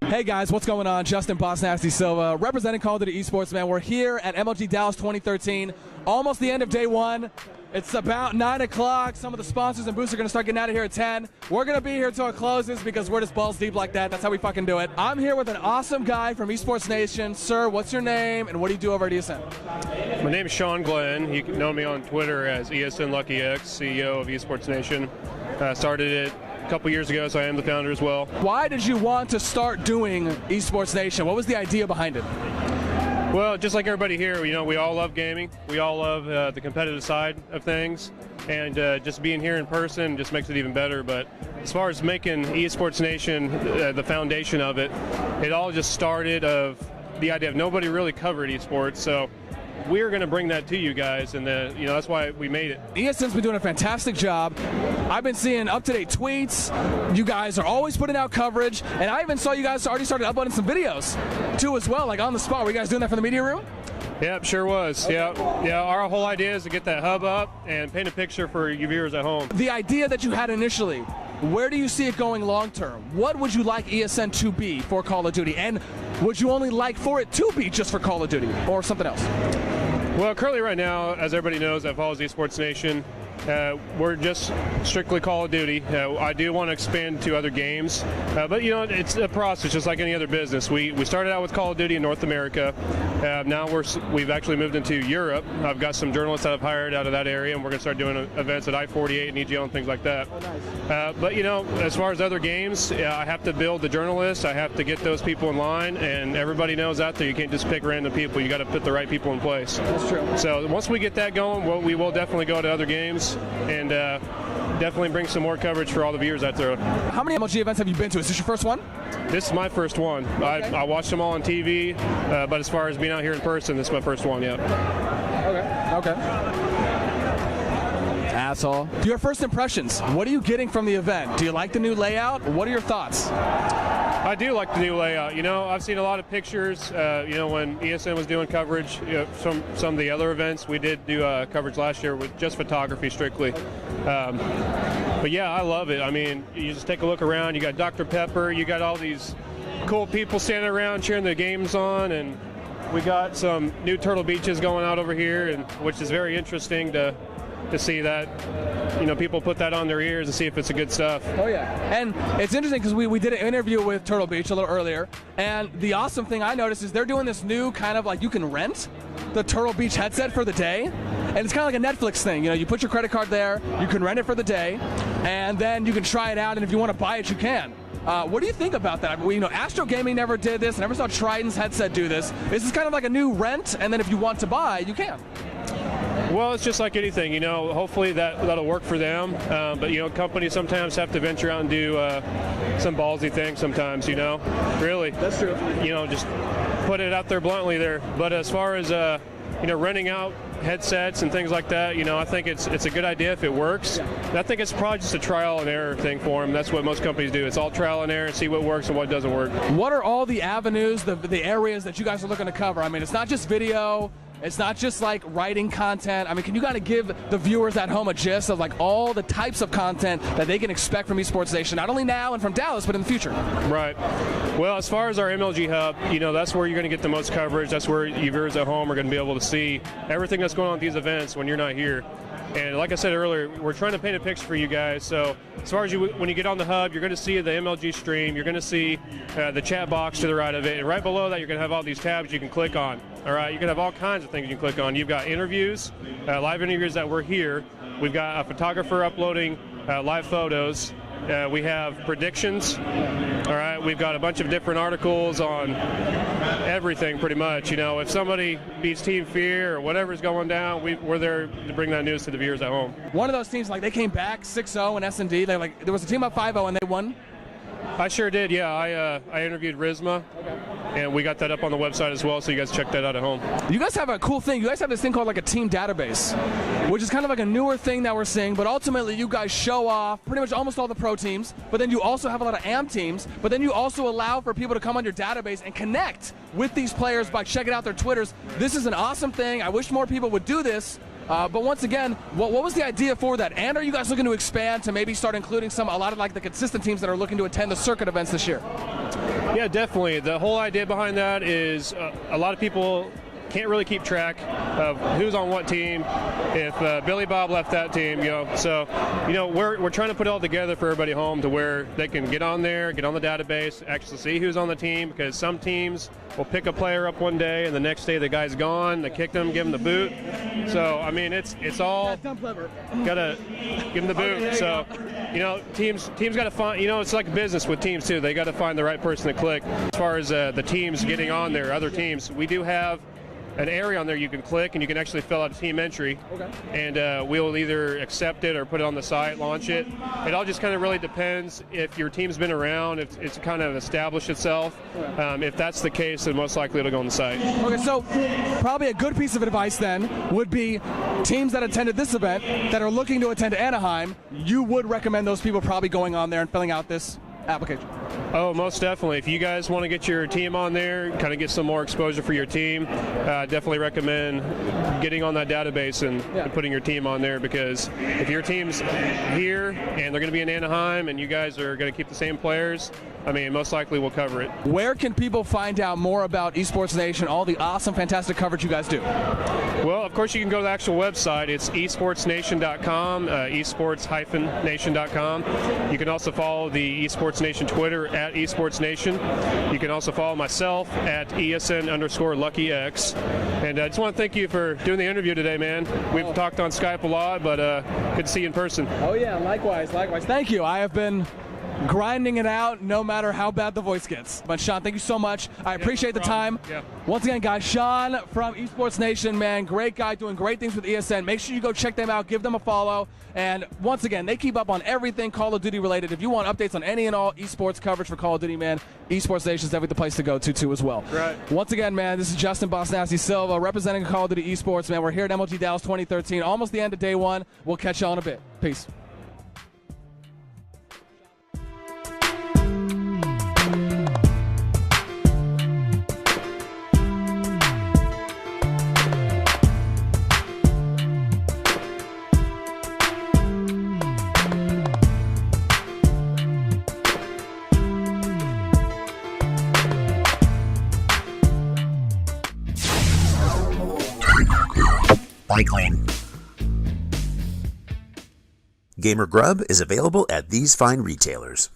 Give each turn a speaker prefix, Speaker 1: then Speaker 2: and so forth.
Speaker 1: Hey guys, what's going on? Justin bossnasti Silva, representing Call of Duty eSports, man. We're here at MLG Dallas 2013, almost the end of day one. It's about 9 o'clock. Some of the sponsors and booths are going to start getting out of here at 10. We're going to be here till it closes because we're just balls deep like that. That's how we fucking do it. I'm here with an awesome guy from eSportsNation. Sir, what's your name and what do you do over at ESN?
Speaker 2: My name is Shawn Glenn. You can know me on Twitter as ESNLuckyX, CEO of eSportsNation. Started it a couple years ago, so I am the founder as well.
Speaker 1: Why did you want to start doing eSportsNation? What was the idea behind it?
Speaker 2: Well, just like everybody here, you know, we all love gaming. We all love the competitive side of things, and just being here in person just makes it even better. But as far as making eSportsNation the foundation of it, it all just started of the idea of nobody really covered esports, so we're going to bring that to you guys, and you know, that's why we made it.
Speaker 1: ESN's been doing a fantastic job. I've been seeing up-to-date tweets. You guys are always putting out coverage, and I even saw you guys already started uploading some videos too as well, like on the spot. Were you guys doing that from the media room?
Speaker 2: Yep, sure was. Okay. Yeah. Our whole idea is to get that hub up and paint a picture for you viewers at home.
Speaker 1: The idea that you had initially, where do you see it going long term? What would you like ESN to be for Call of Duty? And would you only like for it to be just for Call of Duty or something else?
Speaker 2: Well, currently right now, as everybody knows that follows eSportsNation, we're just strictly Call of Duty. I do want to expand to other games, but you know, it's a process just like any other business. We started out with Call of Duty in North America. Now we've actually moved into Europe. I've got some journalists that I've hired out of that area, and we're going to start doing events at I-48 and EGL and things like that. Oh, nice. But you know, as far as other games, I have to build the journalists. I have to get those people in line, and everybody knows out there you can't just pick random people. You got to put the right people in place.
Speaker 1: That's true.
Speaker 2: So once we get that going, we will definitely go to other games and definitely bring some more coverage for all the viewers out there.
Speaker 1: How many MLG events have you been to? Is this your first one?
Speaker 2: This is my first one. Okay. I watched them all on TV, but as far as being out here in person, this is my first one, yeah.
Speaker 1: Okay. Asshole. Your first impressions, what are you getting from the event? Do you like the new layout? What are your thoughts?
Speaker 2: I do like the new layout. You know, I've seen a lot of pictures. You know, when ESN was doing coverage, you know, some of the other events, we did do coverage last year with just photography strictly. But yeah, I love it. I mean, you just take a look around. You got Dr. Pepper. You got all these cool people standing around cheering the games on, and we got some new Turtle Beaches going out over here, and which is very interesting to see that, you know, people put that on their ears and see if it's a good stuff.
Speaker 1: Oh yeah, and it's interesting because we did an interview with Turtle Beach a little earlier, and the awesome thing I noticed is they're doing this new kind of like, you can rent the Turtle Beach headset for the day, and it's kind of like a Netflix thing. You know, you put your credit card there, you can rent it for the day, and then you can try it out, and if you want to buy it, you can. What do you think about that? You know, Astro Gaming never did this. I never saw Triton's headset do this. This is kind of like a new rent, and then if you want to buy, you can.
Speaker 2: Well, it's just like anything, you know, hopefully that'll work for them, but, you know, companies sometimes have to venture out and do some ballsy things sometimes, you know, really. That's true. You know, just put it out there bluntly there. But as far as, you know, renting out headsets and things like that, you know, I think it's a good idea if it works. Yeah. I think it's probably just a trial and error thing for them. That's what most companies do. It's all trial and error, see what works and what doesn't work. What
Speaker 1: are all the avenues, the areas that you guys are looking to cover? I mean, it's not just video. It's not just like writing content. I mean, can you kind of give the viewers at home a gist of like all the types of content that they can expect from eSportsNation, not only now and from Dallas, but in the future?
Speaker 2: Right. Well, as far as our MLG Hub, you know, that's where you're going to get the most coverage. That's where you viewers at home are going to be able to see everything that's going on at these events when you're not here. And like I said earlier, we're trying to paint a picture for you guys. So as far as when you get on the hub, you're going to see the MLG stream. You're going to see the chat box to the right of it. And right below that, you're going to have all these tabs you can click on. All right, you can have all kinds of things you can click on. You've got interviews, live interviews that we're here. We've got a photographer uploading live photos. We have predictions. All right, we've got a bunch of different articles on everything pretty much. You know, if somebody beats Team Fear or whatever's going down, we're there to bring that news to the viewers at home.
Speaker 1: One of those teams, like they came back 6-0 in S&D. They like there was a team up 5-0 and they won.
Speaker 2: I sure did, yeah. I interviewed Rizma, and we got that up on the website as well, so you guys check that out at home.
Speaker 1: You guys have a cool thing. You guys have this thing called like a team database, which is kind of like a newer thing that we're seeing, but ultimately you guys show off pretty much almost all the pro teams, but then you also have a lot of AM teams, but then you also allow for people to come on your database and connect with these players by checking out their Twitters. This is an awesome thing. I wish more people would do this. But once again, what was the idea for that? And are you guys looking to expand to maybe start including a lot of like the consistent teams that are looking to attend the circuit events this year?
Speaker 2: Yeah, definitely. The whole idea behind that is a lot of people can't really keep track of who's on what team, if Billy Bob left that team, So, we're trying to put it all together for everybody home to where they can get on there, get on the database, actually see who's on the team, because some teams will pick a player up one day and the next day the guy's gone, they kicked him, give him the boot. So, I mean, it's all gotta give him the boot. So, teams got to find, it's like a business with teams too. They got to find the right person to click. As far as the teams getting on there, other teams, we do have an area on there you can click, and you can actually fill out a team entry. Okay. And we'll either accept it or put it on the site, launch it. It all just kind of really depends if your team's been around, if it's kind of established itself. Okay. If that's the case, then most likely it'll go on the site.
Speaker 1: Okay, so probably a good piece of advice then would be teams that attended this event that are looking to attend Anaheim, you would recommend those people probably going on there and filling out this application.
Speaker 2: Oh, most definitely. If you guys want to get your team on there, kind of get some more exposure for your team, definitely recommend getting on that database and putting your team on there, because if your team's here and they're going to be in Anaheim and you guys are going to keep the same players, I mean, most likely we'll cover it. Where can people find out more about Esports Nation, all the awesome, fantastic coverage you guys do? Well, of course, you can go to the actual website. It's eSportsNation.com, eSports-Nation.com. You can also follow the Esports Nation Twitter at Esports Nation. You can also follow myself at ESN_LuckyX. And I just want to thank you for doing the interview today, man. We've talked on Skype a lot, but good to see you in person. Oh, yeah, likewise. Thank you. I have been grinding it out no matter how bad the voice gets. But Shawn, thank you so much. I appreciate the time. Yeah. Once again, guys, Shawn from Esports Nation, man, great guy, doing great things with ESN. Make sure you go check them out, give them a follow. And once again, they keep up on everything Call of Duty related. If you want updates on any and all esports coverage for Call of Duty, man, Esports Nation is definitely the place to go to too as well. Right. Once again, man, this is Justin bossnasti Silva representing Call of Duty Esports, man. We're here at MLG Dallas 2013, almost the end of day one. We'll catch y'all in a bit. Peace.
Speaker 3: Bike lane. Gamer Grub is available at these fine retailers.